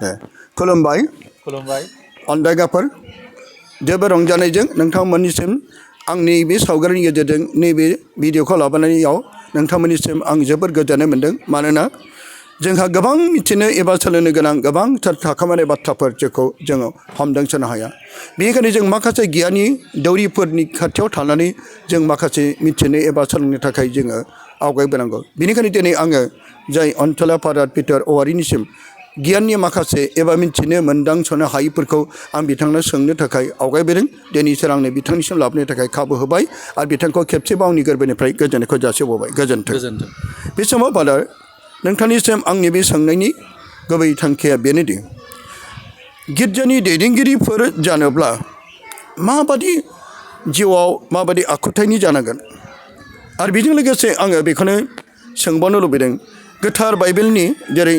खुलुमबाय खुलुमबाय अनदायगाफोर जोबोद रंजानायजों नोंथांमोननिसिम आंनि बे सावगारिनि गेजेरजों नैबे भिडिअखौ लाबोनायाव नोंथांमोननिसिम आं जोबोद गोजोननाय मोनदों मानोना जोंहा गोबां मिथिनो एबा सोलोंनो गोनां गोबांथार थाखोमानाय बाथ्राफोर जेखौ जोङो हमदांसनो हाया बेनिखायनो जों माखासे गियानि दौरिफोरनि खाथियाव थानानै जों माखासे मिथिनो एबा सोलोंनो थाखाय जोङो आवगायबोनांगौ बेनिखायनो दिनै आङो जाय अनथला फादार पिटार औवारिनिसिम गियाननि माखासे एबा मिथिनो मोनदांसनो हायैफोरखौ आं बिथांनो सोंनो थाखाय आवगायबोदों दिनै सोर आंनो बिथांनिसिम लाबोनो थाखाय खाबु होबाय आरो बिथांखौ खेबसेबाव आंनि गोरबोनिफ्राय गोजोननायखौ जासिहरबाय गोजोन्थों बे समाव फादार नोंथांनिसिम आंनि बे सोंनायनि गुबै थांखिया बेनोदि गिर्जानि दैदेनगिरिफोर जानोब्ला माबादि जिउआव माबादि आखुथायनि जानांगोन आरो बेजों लोगोसे आङो बेखौनो सोंबावनो लुबैदों गोथार बाइबेलनि जेरै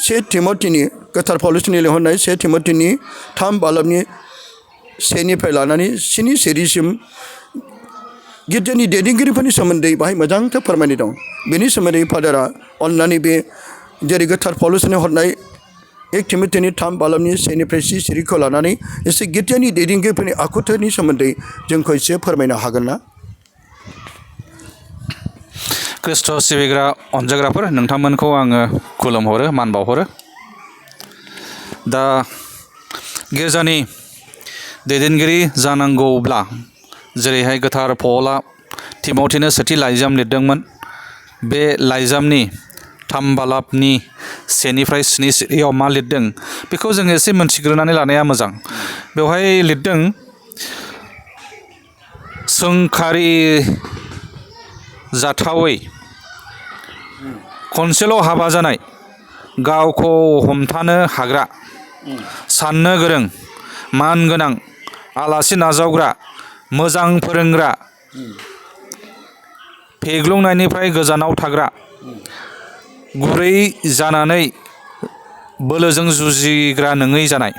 1 तिमथिनि गोथार पौलुसनि लिरहरनाय 1 तिमथिनि 3 बालाबनि 1निफ्राय लानानै 7 सिरिसिम गिर्जानि दैदेनगिरिफोरनि सोमोन्दै बाहाय मोजांथार फोरमायनाय दं बेनि सोमोन्दै फादारा अननानै बे जेरै गोथार पौलुसनि हरनाय 1 तिमथिनि 3 बालाबनि 1निफ्राय 7 सिरिखौ लानानै एसे गिर्जानि दैदेनगिरिफोरनि आखुथायनि सोमोन्दै जोंखौ एसे फोरमायनो हागोन ना ख्रिस्ट' सिबिग्रा अनजाग्राफोर नोंथांमोनखौ आङो खुलुमहरो मान बावहरो दा गिर्जानि दैदेनगिरि जानांगौब्ला जेरैहाय गोथार पौलआ तिमथिनो सेथि लाइजाम लिरदोंमोन बे लाइजामनि 3 बालाबनि 1निफ्राय 7 सिरियाव मा लिरदों बेखौ जों एसे मोनथिग्रोनानै लानाया मोजां बेवहाय लिरदों सोंखारि जाथावै खनसेल' हाबा जानाय गावखौ हमथानो हाग्रा साननो गोरों मान गोनां आलासि नाजावग्रा मोजां फोरोंग्रा फेग्लुंनायनिफ्राय गोजानाव थाग्रा गुरै जानानै बोलोजों जुजिग्रा नङै जानाय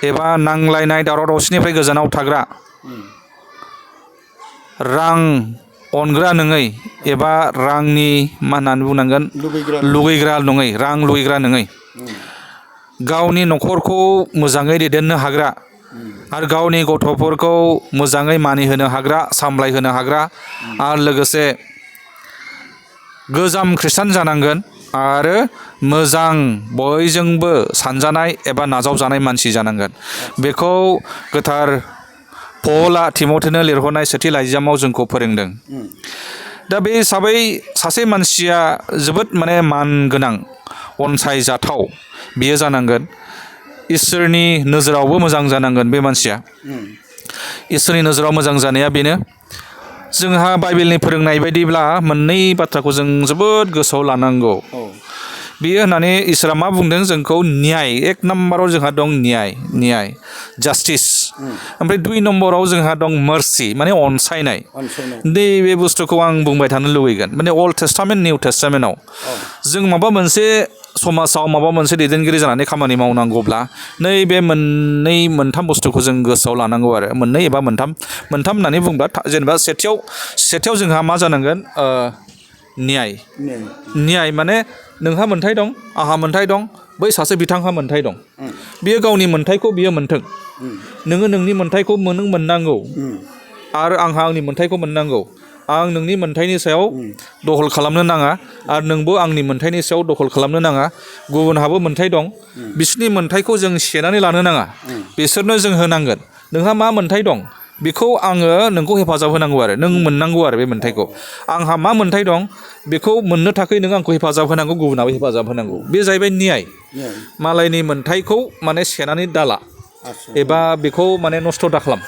एबा नांलायनाय दावराव दावसिनिफ्राय गोजानाव थाग्रा रां अनग्रा नङै एबा रांनि मा होननानै बुंनांगोन लुगैग्रा नङै रां लुगैग्रा नङै गावनि न'खरखौ मोजाङै दैदेननो हाग्रा आरो गावनि गथ'फोरखौ मोजाङै मानिहोनो हाग्रा सामलायहोनो हाग्रा आरो लोगोसे गोजाम खृष्टान जानांगोन आरो मोजां बयजोंबो सानजानाय एबा नाजावजानाय मानसि जानांगोन बेखौ गोथार पौलआ तिमथिनो लिरहरनाय सेथि लाइजामाव जोंखौ फोरोंदों दा बे हिसाबै सासे मानसिया जोबोद माने मान गोनां अनसायजाथाव बियो जानांगोन इसोरनि नोजोरावबो मोजां जानांगोन बे मानसिया इसोरनि नोजोराव मोजां जानाया बेनो जोंहा बाइबेलनि फोरोंनाय बायदिब्ला मोननै बाथ्राखौ जों जोबोद गोसोआव लानांगौ बेयो होननानै इसोरा मा बुंदों जोंखौ न्याय 1 नम्बराव जोंहा दं न्याय जास्टिस ओमफ्राय 2 नम्बराव जोंहा दं मार्सि माने अनसायनाय नैबे बुस्थुखौ आं बुंबाय थानो लुबैगोन माने अल्ड टेस्टामेन्ट निउ टेस्टामेन्टआव जों माबा मोनसे समाजाव माबा मोनसे दैदेनगिरि जानानै खामानि मावनांगौब्ला नैबे मोननै मोनथाम बुस्थुखौ जों गोसोआव लानांगौ आरो मोननै एबा मोनथाम होननानै बुंबा जेनेबा सेथियाव जोंहा मा जानांगोन न्याय माने नोंहा मोन्थाय दं आंहा मोन्थाय दं बै सासे बिथांहा मोन्थाय दं बियो गावनि मोन्थायखौ बियो मोन्थों नोङो नोंनि मोन्थायखौ मोननांगौ आरो आंहा आंनि मोन्थायखौ मोननांगौ आं नोंनि मोन्थायनि सायाव दखल खालामनो नाङा आरो नोंबो आंनि मोन्थायनि सायाव दखल खालामनो नाङा गुबुनहाबो मोन्थाय दं बिसोरनि मोन्थायखौ जों सेनानै लानो नाङा बिसोरनो जों होनांगोन नोंहा मा मोन्थाय दं बेखौ आङो नोंखौ हेफाजाब होनांगौ आरो नों मोननांगौ आरो बे मोन्थायखौ आंहा मा मोन्थाय दं बेखौ मोननो थाखाय नों आंखौ हेफाजाब होनांगौ गुबुनाबो हेफाजाब होनांगौ बे जाहैबाय न्याय मालायनि मोन्थायखौ माने सेनानै दाला एबा बेखौ माने नस्थ' दाखालाम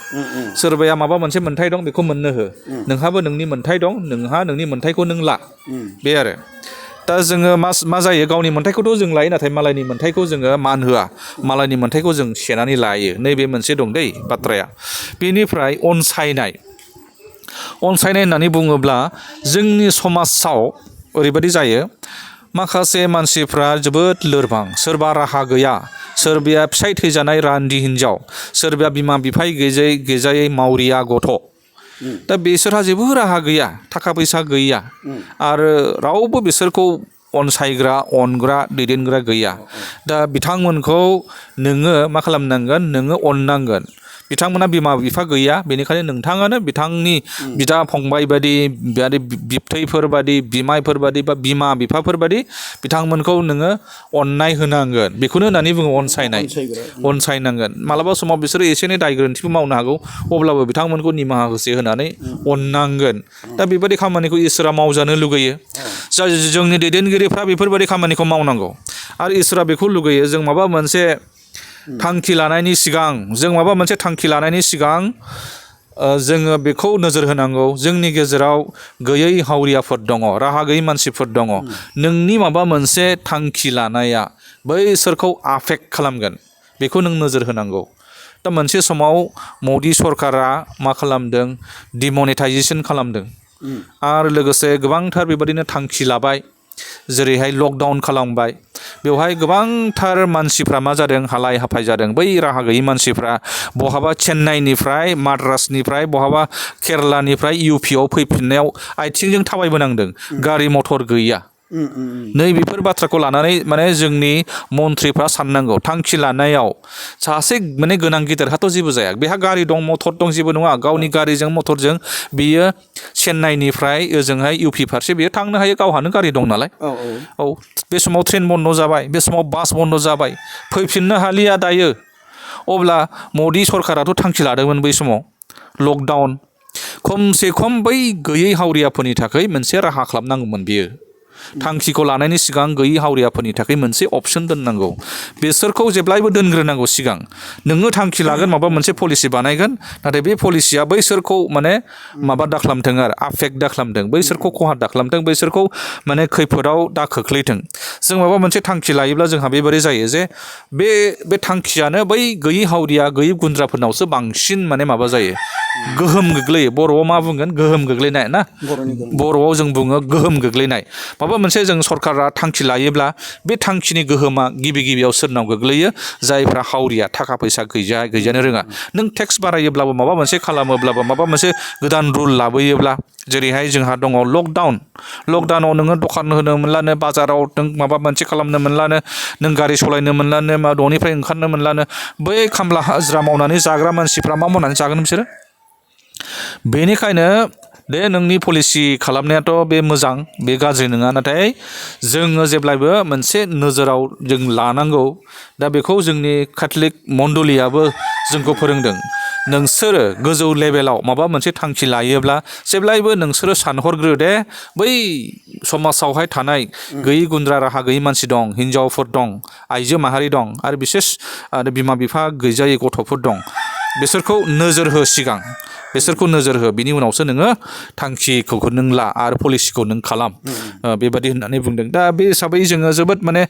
सोरबाया माबा मोनसे मोन्थाय दं बेखौ मोननो हो नोंहाबो नोंनि मोन्थाय दं नोंहा नोंनि मोन्थायखौ नों ला बे आरो दा जोङो मा जायो गावनि मोन्थायखौथ' जों लायो नाथाय मालायनि मोन्थायखौ जोङो मान होआ मालायनि मोन्थायखौ जों सेनानै लायो नैबे मोनसे दं दै बाथ्राया बेनिफ्राय अनसायनाय होननानै बुङोब्ला जोंनि समाजाव ओरैबायदि जायो माखासे मानसिफ्रा जोबोद लोरबां सोरबा राहा गैया सोरबाया फिसाय थैजानाय रान्दि हिन्जाव सोरबाया बिमा बिफाय गैजायै मावरिया गथ' दा बिसोरहा जेबो राहा गैया थाखा फैसा गैया आरो रावबो बिसोरखौ अनसायग्रा अनग्रा दैदेनग्रा गैया दा बिथांमोनखौ नोङो मा खालामनांगोन नोङो अननांगोन बिथांमोना बिमा बिफा गैया बेनिखायनो नोंथाङानो बिथांनि बिदा फंबाय बादि बिबथैफोर बादि बिमायफोर बादि बा बिमा बिफाफोर बादि बिथांमोनखौ नोङो अननाय होनांगोन बेखौनो होननानै बुङो अनसायनाय अनसायनांगोन मालाबा समाव बिसोरो एसे एनै दाय गोरोन्थिबो मावनो हागौ अब्लाबो बिथांमोनखौ निमाहा होसे होनानै अननांगोन दा बेबायदि खामानिखौ इसोरा मावजानो लुगैयो जोंनि दैदेनगिरिफ्रा बेफोरबायदि खामानिखौ मावनांगौ आरो इसोरा बेखौ लुगैयो जों माबा मोनसे थांखि लानायनि सिगां जोङो बेखौ नोजोर होनांगौ जोंनि गेजेराव गैयै हावरियाफोर दङ राहा गैयै मानसिफोर दङ नोंनि माबा मोनसे थांखि लानाया बैसोरखौ आफेक्ट खालामगोन बेखौ नों नोजोर होनांगौ दा मोनसे समाव मदि सरकारा मा खालामदों डिमनेटाइजेसन खालामदों आरो लोगोसे गोबांथार बेबादिनो थांखि लाबाय जेरैहाय लकडाउन खालामबाय बेवहाय गोबांथार मानसिफ्रा मा जादों हालाय हाफाय जादों बै राहा गैयै मानसिफ्रा बहाबा चेन्नाइनिफ्राय माद्रासनिफ्राय बहाबा केरेलानिफ्राय इउपिआव फैफिननायाव आथिंजों थाबायबोनांदों गारि मथर गैया नै बेफोर बाथ्राखौ लानानै माने जोंनि मन्थ्रिफ्रा साननांगौ थांखि लानायाव सासे माने गोनां गिदिरहाथ' जेबो जाया बेहा गारि दं मथर दं जेबो नङा गावनि गारिजों मथरजों बियो चेन्नाइनिफ्राय ओजोंहाय इउपि फारसे बियो थांनो हायो गावहानो गारि दं नालाय औ बे समाव ट्रेन बन्द जाबाय बे समाव बास बन्द जाबाय फैफिननो हालिया दायो अब्ला मदि सरकाराथ' थांखि लादोंमोन बै समाव लकडाउन खमसे खम बै गैयै हावरियाफोरनि थाखाय मोनसे राहा खालामनांगौमोन बियो थांखिखौ लानायनि सिगां गैयै हावरियाफोरनि थाखाय मोनसे अपसन दोननांगौ बिसोरखौ जेब्लायबो दोनग्रोनांगौ सिगां नोङो थांखि लागोन माबा मोनसे पलिसि बानायगोन नाथाय बे पलिसिया बैसोरखौ माने माबा दाखालामथों आरो आफेक्ट दाखालामथों बैसोरखौ खहा दाखालामथों बैसोरखौ माने खैफोदाव दा खोख्लैथों जों माबा मोनसे थांखि लायोब्ला जोंहा बेबायदि जायो जे बे थांखियानो बै गैयै हावरिया गैयै गुन्द्राफोरनावसो बांसिन माने माबा जायो गोहोम गोग्लैयो बर'आव मा बुंगोन गोहोम गोग्लैनाय ना बर'आव जों बुङो गोहोम गोग्लैनाय माबा मोनसे जों सरकारा थांखि लायोब्ला बे थांखिनि गोहोमा गिबियाव सोरनाव गोग्लैयो जायफ्रा हावरिया थाखा फैसा गैजानो रोङा नों टेक्स बारायोब्लाबो माबा मोनसे खालामोब्लाबो माबा मोनसे गोदान रुल लाबोयोब्ला जेरैहाय जोंहा दङ लकडाउनाव नोङो दखान होनो मोनलानो बाजाराव नों माबा मोनसे खालामनो मोनलानो नों गारि सालायनो मोनलानो न'निफ्राय ओंखारनो मोनलानो बै खामला हाजिरा मावनानै जाग्रा मानसिफ्रा मा मावनानै जागोन बिसोरो बेनिखायनो दे नोंनि पलिसि खालामनायाथ' बे मोजां बे गाज्रि नङा नाथाय जोङो जेब्लायबो मोनसे नोजोराव जों लानांगौ दा बेखौ जोंनि केथलिक मण्डलियाबो जोंखौ फोरोंदों नोंसोरो गोजौ लेभेलाव माबा मोनसे थांखि लायोब्ला जेब्लायबो नोंसोरो सानहरग्रो दे बै समाजावहाय थानाय गैयै गुन्द्रा राहा गैयै मानसि दं हिन्जावफोर दं आइजो माहारि दं आरो बिसेस आरो बिमा बिफा गैजायै गथ'फोर दं बिसोरखौ नोजोर हो सिगां बिसोरखौ नोजोर हो बिनि उनावसो नोङो थांखिखौ नों ला आरो पलिसिखौ नों खालाम बेबादि होननानै बुंदों दा बे हिसाबै जोङो जोबोद माने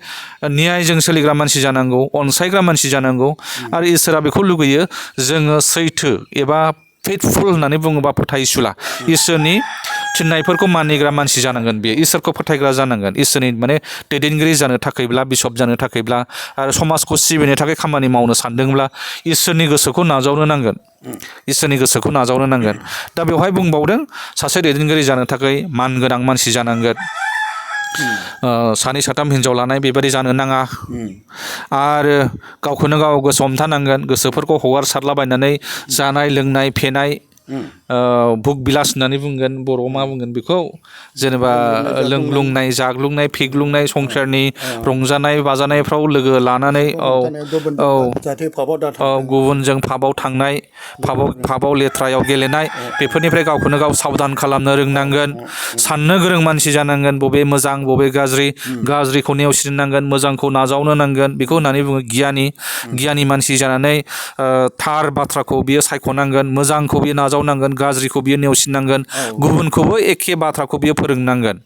न्यायजों सोलिग्रा मानसि जानांगौ अनसायग्रा मानसि जानांगौ आरो इसोरा बेखौ लुगैयो जोङो सैथो एबा फेथफुल होननानै बुङोबा फोथायसुला इसोरनि थिननायफोरखौ मानिग्रा मानसि जानांगोन बेयो इसोरखौ फोथायग्रा जानांगोन इसोरनि माने दैदेनगिरि जानो थाखायब्ला बिशप जानो थाखायब्ला आरो समाजखौ सिबिनो थाखाय खामानि मावनो सानदोंब्ला इसोरनि गोसोखौ नाजावनो नांगोन दा बेवहाय बुंबावदों सासे दैदेनगिरि जानो थाखाय मानगोनां मानसि जानांगोन सानै साथाम हिन्जाव लानाय बेबायदि जानो नाङा आरो गावखौनो गाव गोसो हमथानांगोन गोसोफोरखौ हगारसारलाबायनानै जानाय लोंनाय फेनाय भुग बिलास होननानै बुंगोन बर'आव मा बुंगोन बेखौ जेनेबा लोंग्लुंनाय जाग्लुंनाय फेग्लुंनाय संसारनि रंजानाय बाजानायफ्राव लोगो लानानै गुबुनजों पाबाव थांनाय पाबाव लेथ्रायाव गेलेनाय बेफोरनिफ्राय गावखौनो गाव साबधान खालामनो रोंनांगोन साननो गोरों मानसि जानांगोन बबे मोजां बबे गाज्रिखौ नेवसिनांगोन मोजांखौ नाजावनो नांगोन बेखौ होननानै बुङो गियानि मानसि जानानै थार बाथ्राखौ बियो सायख'नांगोन मोजांखौ बियो नाजावनांगोन गाज्रिखौ बियो नेवसिनांगोन गुबुनखौबो एखे बाथ्राखौ बियो फोरोंनांगोन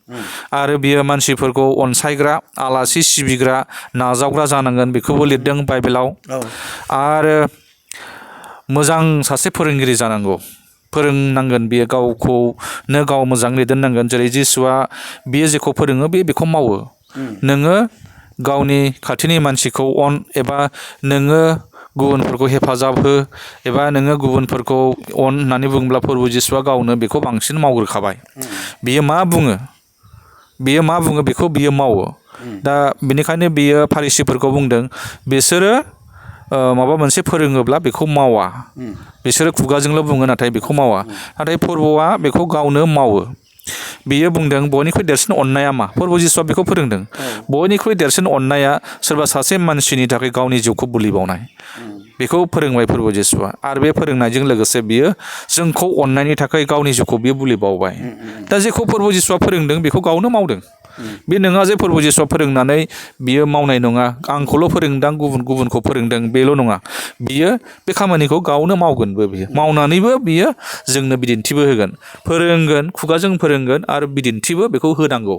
आरो बियो मानसिफोरखौ अनसायग्रा आलासि सिबिग्रा नाजावग्रा जानांगोन बेखौबो लिरदों बाइबेलाव आरो मोजां सासे फोरोंगिरि जानांगौ फोरोंनांगोन बियो गावखौनो गाव मोजां दैदेननांगोन जेरै जिसुआ बियो जेखौ फोरोङो बेखौ मावो नोङो गावनि खाथिनि मानसिखौ अन एबा नोङो गुबुनफोरखौ हेफाजाब हो एबा नोङो गुबुनफोरखौ अन होननानै बुङोब्ला प्रभु जिसुआ गावनो बेखौ बांसिन मावग्रोखाबाय बियो मा बुङो बियो मा बुङो बेखौ बियो मावो दा बेनिखायनो बियो फारिसिफोरखौ बुंदों बिसोरो माबा मोनसे फोरोङोब्ला बेखौ मावा बिसोरो खुगाजोंल' बुङो नाथाय बेखौ मावा नाथाय फोरबोआ बेखौ गावनो मावो बियो बुंदों बयनिख्रुइ देरसिन अननाया मा फोरबो जिसुआ बेखौ फोरोंदों बयनिख्रुइ देरसिन अननाया सोरबा सासे मानसिनि थाखाय गावनि जिउखौ बुलि बावनाय बेखौ फोरोंबाय फोरबो जिसुआ आरो बे फोरोंनायजों लोगोसे बियो जोंखौ अननायनि थाखाय गावनि जिउखौ बियो बुलि बावबाय दा जेखौ फोरबो जिसुआ फोरोंदों बेखौ गावनो मावदों बे नङा जे फोरबो जिसुआ फोरोंनानै बियो मावनाय नङा आंखौल' फोरोंदां गुबुनखौ फोरोंदों बेल' नङा बियो बे खामानिखौ गावनो मावगोनबो बियो मावनानैबो बियो जोंनो बिदिन्थिबो होगोन फोरोंगोन खुगाजों फोरोंगोन आरो बिदिन्थिबो बेखौ होनांगौ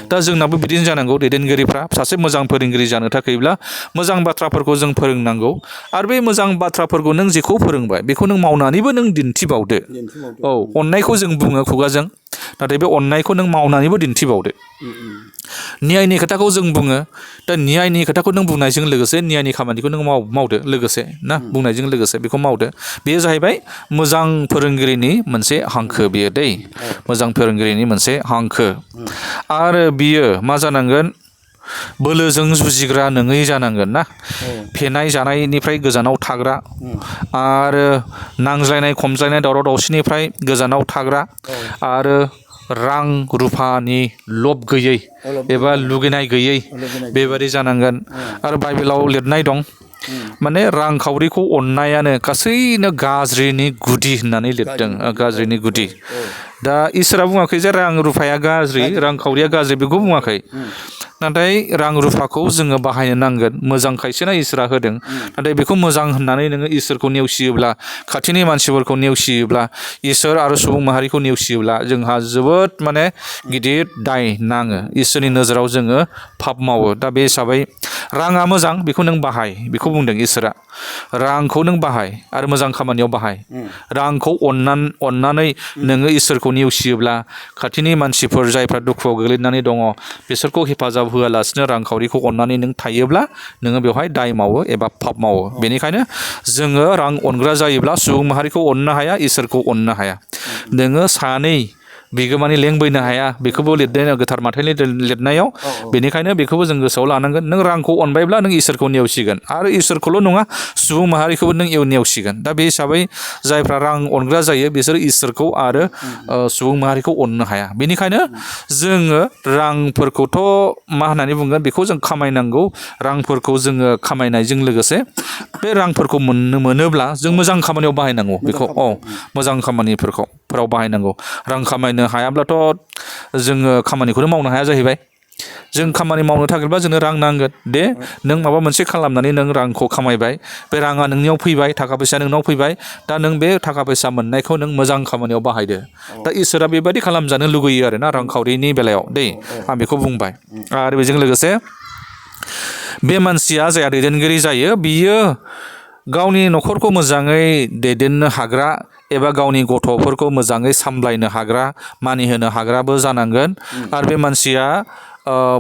दा जोंनाबो बिदिनो जानांगौ दैदेनगिरिफ्रा सासे मोजां फोरोंगिरि जानो थाखायब्ला मोजां बाथ्राफोरखौ जों फोरोंनांगौ आरो बे मोजां बाथ्राफोरखौ नों जेखौ फोरोंबाय बेखौ नों मावनानैबो नों दिन्थिबावदो औ अननायखौ जों बुङो खुगाजों नाथाय बे अननायखौ नों मावनानैबो दिन्थिबावदो न्यायनि खोथाखौ जों बुङो दा न्यायनि खोथाखौ नों बुंनायजों लोगोसे न्यायनि खामानिखौ नों मावदो लोगोसे ना बुंनायजों लोगोसे बेखौ मावदो बेयो जाहैबाय मोजां फोरोंगिरिनि मोनसे हांखो बेयो दै मोजां फोरोंगिरिनि मोनसे हांखो आरो बियो मा जानांगोन बोलोजों जुजिग्रा नङै जानांगोन ना फेनाय जानायनिफ्राय गोजानाव थाग्रा आरो नांज्लायनाय खमज्लायनाय दावराव दावसिनिफ्राय गोजानाव थाग्रा आरो रां रुफानि लब गैयै एबा लुगैनाय गैयै बेबादि जानांगोन आरो बाइबेलाव लिरनाय दं माने रांखावरिखौ अननायानो गासैनो गाज्रिनि गुदि होननानै लिरदों गाज्रिनि गुदि दा इसोरा बुङाखै जे रां रुफाया गाज्रि रांखावरिया गाज्रि बेखौ बुङाखै नाथाय रां रुफाखौ जोङो बाहायनो नांगोन मोजांखायसोना इसोरा होदों नाथाय बेखौ मोजां होननानै नोङो इसोरखौ नेवसियोब्ला खाथिनि मानसिफोरखौ नेवसियोब्ला इसोर आरो सुबुं माहारिखौ नेवसियोब्ला जोंहा जोबोद माने गिदिर दाय नाङो इसोरनि नोजोराव जोङो पाप मावो दा बे हिसाबै राङा मोजां बेखौ नों बाहाय बेखौ बुंदों इसोरा रांखौ नों बाहाय आरो मोजां खामानियाव बाहाय रांखौ अननानै नोङो इसोरखौ नेवसियोब्ला खाथिनि मानसिफोर जायफ्रा दुखुआव गोग्लैनानै दङ बिसोरखौ हेफाजाब होआलासिनो रांखावरिखौ अननानै नों थायोब्ला नोङो बेवहाय दाय मावो एबा पाप मावो बेनिखायनो जोङो रां अनग्रा जायोब्ला सुबुं माहारिखौ अननो हाया इसोरखौ अननो हाया नोङो सानै बिगोमानि लेंबोनो हाया बेखौबो लिरदों गोथार माथाइनि लिरनायाव बेनिखायनो बेखौबो जों गोसोआव लानांगोन नों रांखौ अनबायब्ला नों इसोरखौ नेवसिगोन आरो इसोरखौल' नङा सुबुं माहारिखौबो नों नेवसिगोन दा बे हिसाबै जायफ्रा रां अनग्रा जायो बिसोर इसोरखौ आरो सुबुं माहारिखौ अननो हाया बेनिखायनो जोङो रांफोरखौथ' मा होननानै बुंगोन बेखौ जों खामायनांगौ रांफोरखौ जोङो खामायनायजों लोगोसे बे रांफोरखौ मोनोब्ला जों मोजां खामानियाव बाहायनांगौ बेखौ मोजां खामानिफोराव बाहायनांगौ रां खामायनो हायाब्लाथ' जोङो खामानिखौनो मावनो हाया जाहैबाय जों खामानि मावनो थाखायबा जोंनो रां नांगोन दे नों माबा मोनसे खालामनानै नों रांखौ खामायबाय बे राङा नोंनियाव फैबाय थाखा फैसा नोंनाव फैबाय दा नों बे थाखा फैसा मोननायखौ नों मोजां खामानियाव बाहायदो दा इसोरा बेबायदि खालामजानो लुगैयो आरोना रांखावरिनि बेलायाव दै आं बेखौ बुंबाय आरो बेजों लोगोसे बे मानसिया जाया दैदेनगिरि जायो बियो गावनि न'खरखौ मोजाङै दैदेननो हाग्रा एबा गावनि गथ'फोरखौ मोजाङै सामलायनो हाग्रा मानिहोनो हाग्राबो जानांगोन आरो बे मानसिया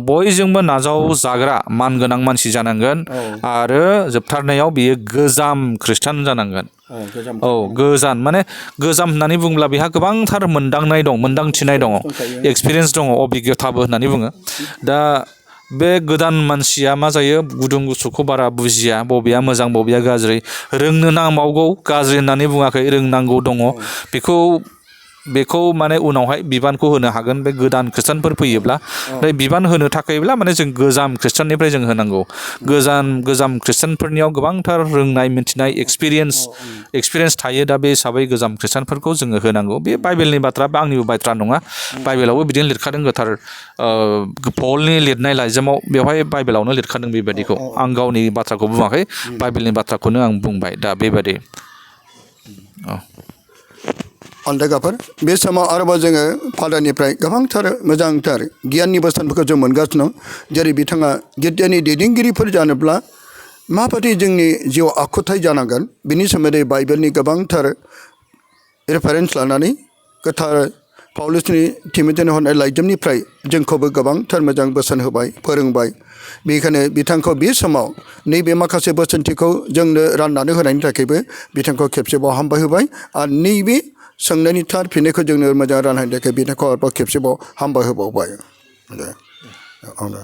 बयजोंबो नाजावजाग्रा मानगोनां मानसि जानांगोन आरो जोबथारनायाव बियो गोजाम खृष्टान जानांगोन गोजाम माने गोजाम होननानै बुङोब्ला बेहा गोबांथार मोन्दांथिनाय दङ एक्सपिरियेन्स दङ अबिगथाबो होननानै बुङो दा बे गोदान मानसिया मा जायो गुदुं गुसुखौ बारा बुजिया बबेया मोजां बबेया गाज्रि रोंनो नांबावगौ गाज्रि होननानै बुङाखै रोंनांगौ दङ बेखौ माने उनावहाय बिबानखौ होनो हागोन बे गोदान खृष्टानफोर फैयोब्ला ओमफ्राय बिबान होनो थाखायब्ला माने जों गोजाम खृष्टाननिफ्राय जों होनांगौ गोजाम खृष्टानफोरनियाव गोबांथार रोंनाय मिन्थिनाय एक्सपिरियेन्स थायो दा बे हिसाबै गोजाम खृष्टानफोरखौ जोङो होनांगौ बे बाइबेलनि बाथ्रा बा आंनिबो बाथ्रा नङा बाइबेलावबो बिदिनो लिरखादों गोथार पलनि लिरनाय लाइजामाव बेवहाय बाइबेलावनो लिरखादों बेबायदिखौ आं गावनि बाथ्राखौ बुङाखै बाइबेलनि बाथ्राखौनो आं बुंबाय दा बेबायदि अनदायगाफोर बे समाव आरोबाव जोङो फादारनिफ्राय गोबांथार मोजांथार गियाननि बोसोनफोरखौ जों मोनगासिनो दं जेरै बिथाङा गिर्जानि दैदेनगिरिफोर जानोब्ला माबायदि जोंनि जिउआव आखुथाय जानांगोन बिनि सोमोन्दै बाइबेलनि गोबांथार रेफारेन्स लानानै गोथार पाउलुसनि थिमोथेनो हरनाय लाइजामनिफ्राय जोंखौबो गोबांथार मोजां बोसोन होबाय फोरोंबाय बेनिखायनो बिथांखौ बे समाव नैबे माखासे बोसोनथिखौ जोंनो राननानै होनायनि थाखायबो बिथांखौ खेबसेबाव हामबाय होबाय आरो नैबे सोंनायनि थार फिननायखौ जोंनो मोजां रानहोनो थाखाय बिथांखौ आरोबाव खेबसेबाव हामबाय होबावबाय दे औ दे